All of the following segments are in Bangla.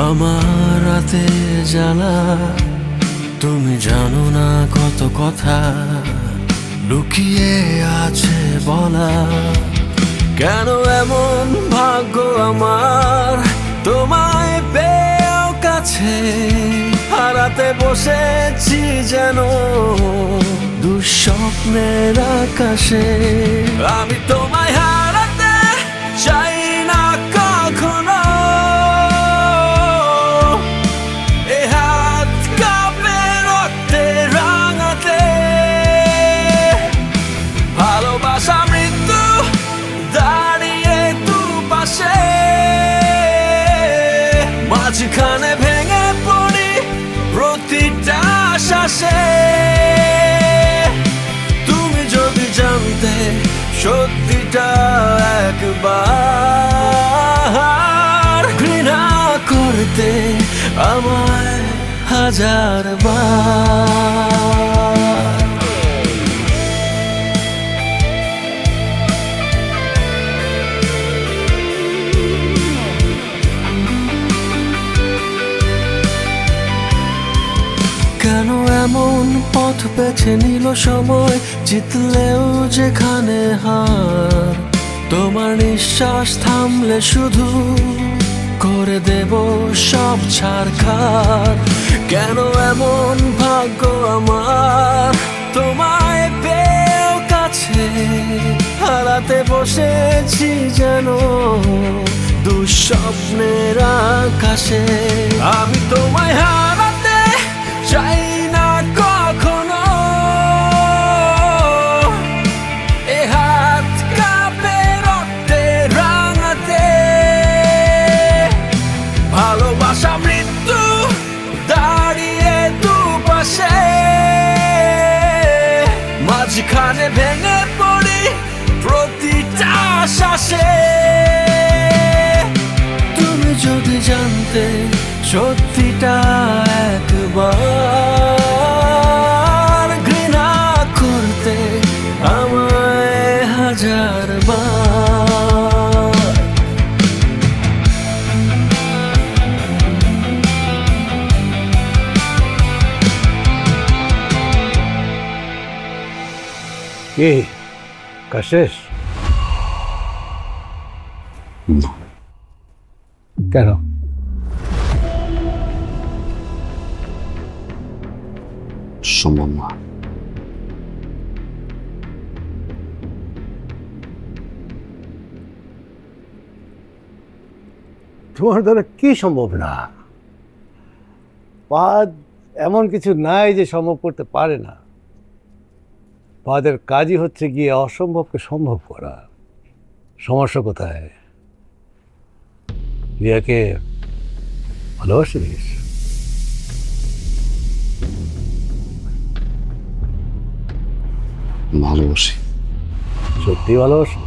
আমার রাতে জ্বালা, তুমি জানো না কত কথা লুকিয়ে আছে বলা। কেন এমন ভাগ্য আমার, তোমায় পেয়েও কাছে হারাতে বসেছি যেন দুঃস্বপ্নের আকাশে। আমি তোমায় হারাতে চাই না কখনো, এ হাত কাঁপে রক্তে রাঙাতে। ভালোবাসা মৃত্যু দাঁড়িয়ে দুপাশে, মাঝখানে ভেঙে পড়ি প্রতিটা শ্বাসে। তুমি যদি জানতে সত্যিটা একবার, ঘৃণা করতে আমায় হাজার বার। কেন এমন পথ বেছে নিল সময়, জিতলেও যেখানে হার। তোমার নিঃশ্বাস থামলে শুধু করে দেব সব ছাড়খাড়। কেন এমন ভাগ্য আমার, তোমায় পেয়েও কাছে হারাতে বসেছি যেন দুঃস্বপ্নের আকাশে। আমি তোমায় হারাতে চাই না কখনো, এ হাত কাঁপে রক্তে রাঙাতে। ভালোবাসা মৃত্যু দাঁড়িয়ে দুপাশে, মাঝখানে ভেঙে পড়ি প্রতিটা শ্বাসে। তুমি যদি জানতে সত্যিটা একবার, ঘৃণা করতে আমায় হাজার বার। কি কাজ শেষ? কেন? সম্ভব না। তোমার দ্বারা কি সম্ভব না? পাদ এমন কিছু নাই যে সম্ভব করতে পারে না। পাদের কাজই হচ্ছে গিয়ে অসম্ভবকে সম্ভব করা। সমস্যা কোথায়? রিয়াকে ভালোবাসিস? ভালোবাসি। সত্যি ভালোবাসি?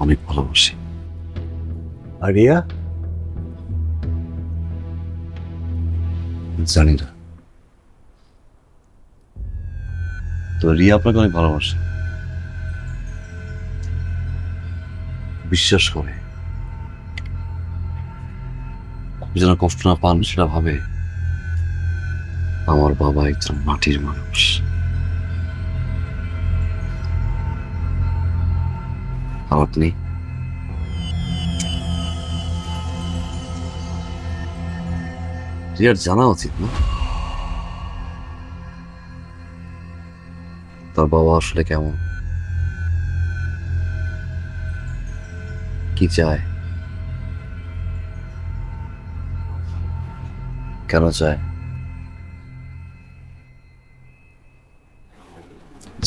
অনেক ভালোবাসি। আর রিয়া? জানি না, তো রিয়া আপনাকে অনেক ভালোবাসে, বিশ্বাস করে। যেন কষ্ট না পান সেটা ভাবে। আমার বাবা একজন মাটির মানুষ। আর আপনি? রিয়ার জানা উচিত না তার বাবা আসলে কেমন, কি চায়, কেন চায়,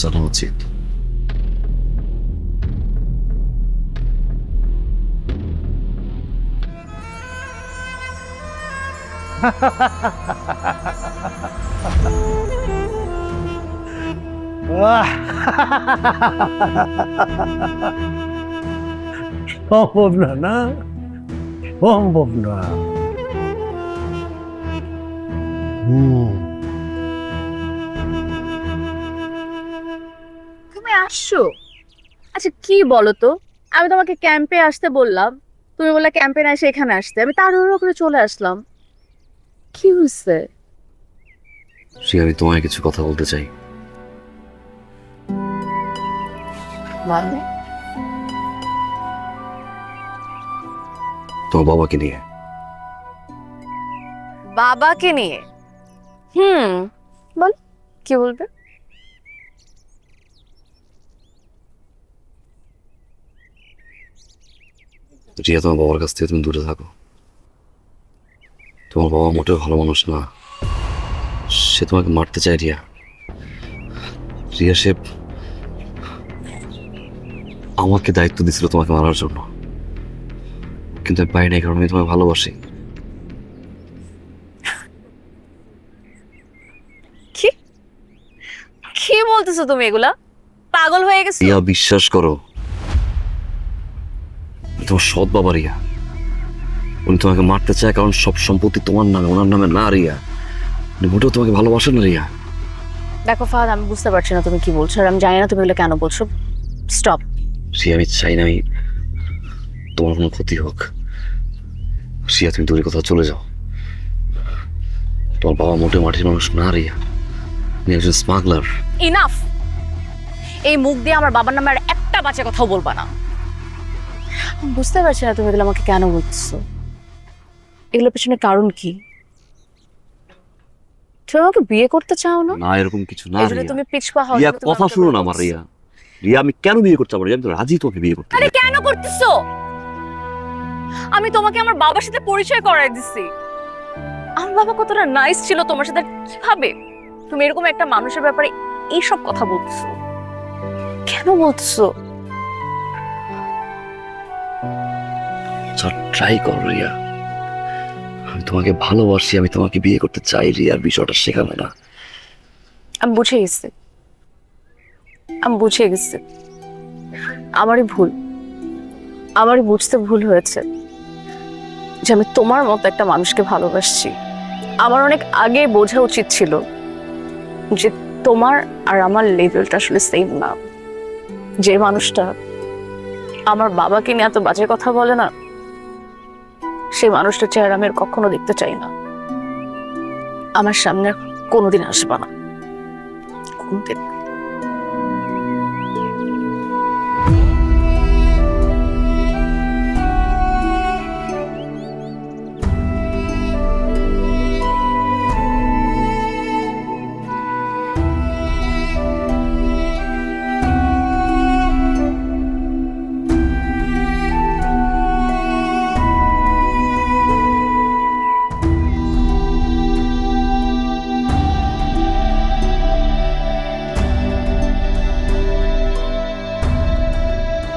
জানা উচিত। সম্ভব না, না সম্ভব না। তুমি আসছো? আচ্ছা কি বলো তো, আমি তোমাকে ক্যাম্পে আসতে বললাম, তুমি বললে ক্যাম্পে না এসে এখানে আসতে, আমি তাড়াহুড়ো করে চলে আসলাম। কি হয়েছে? শ্রী, আমি তোমায় কিছু কথা বলতে চাই। মানে? তোমার বাবাকে নিয়ে। বাবাকে নিয়ে? বল, কি বলবে? রিয়া, তোমার বাবার কাছ থেকে তুমি দূরে থাকো। তোমার বাবা মোটেও ভালো মানুষ না। সে তোমাকে মারতে চায় রিয়া। রিয়া, সে আমাকে দায়িত্ব দিছিল তোমাকে মারার জন্য, কিন্তু আমি পাই নাই, কারণ আমি তোমাকে ভালোবাসি। কি কি বলতেছো তুমি? এগুলা পাগল হয়ে গেছো? রিয়া, বিশ্বাস করো, তোমার সৎ বাবা রিয়া। উনি তোমাকে মারতে চায় কারণ সব সম্পত্তি তোমার নামে, ওনার নামে না রিয়া। উনি মোটেও তোমাকে ভালোবাসেন না রিয়া। দেখো ফাহাদ, আমি বুঝতে পারছি না তুমি কি বলছো, আর আমি জানি না তুমি এগুলো কেন বলছো। স্টপ। রিয়া, আমি চাই না আমি তোমার কোনো ক্ষতি হোক। রিয়া, তুমি দূরে কোথাও চলে যাও। তোমার বাবা মোটেও মাটির মানুষ না রিয়া, উনি একজন স্মাগলার। ইনাফ! এই মুখ দিয়ে আমার বাবার নামে আর একটা বাজে কথাও বলবা না। আমি বুঝতে পারছি না তুমি এগুলো আমাকে কেন বলছো। এগুলোর পেছনে কারণ কি? তুমি আমাকে বিয়ে করতে চাও না? না, এরকম কিছু না এই জন্য রিয়া। তুমি পিছপা হও। রিয়া, এই জন্য তুমি কথা আমাকে শুনো না বলে আমার বলছো। রিয়া। রিয়া, আমি কেন বিয়ে করতে পারি? আমি তো রাজি তোমাকে বিয়ে করতে। আরে কেন করতেছো? আমি তোমাকে আমার বাবার সাথে পরিচয় করায় দিছি। আমার বাবা কতটা নাইস ছিল তোমার সাথে, কিভাবে তুমি এরকম একটা মানুষের ব্যাপারে এইসব কথা বলতেছো? কেন বলতেছো? ট্রাই কর রিয়া। আমি তোমাকে ভালোবাসি, আমি তোমাকে বিয়ে করতে চাই রিয়ার বিষয়টা শেখানো না। আমি বুঝে গেছি, আমি বুঝে গেছি। আমারই ভুল, আমারই বুঝতে ভুল হয়েছে যে আমি তোমার মতো একটা মানুষকে ভালোবাসছি। আমার অনেক আগে বোঝা উচিত ছিল যে তোমার আর আমার লেভেলটা আসলে সেম না। যে মানুষটা আমার বাবাকে নিয়ে এত বাজে কথা বলে না, সেই মানুষটার চেহারা আমি আর কখনো দেখতে চাই না। আমার সামনে আর কোনোদিন আসবা না, কোনোদিন।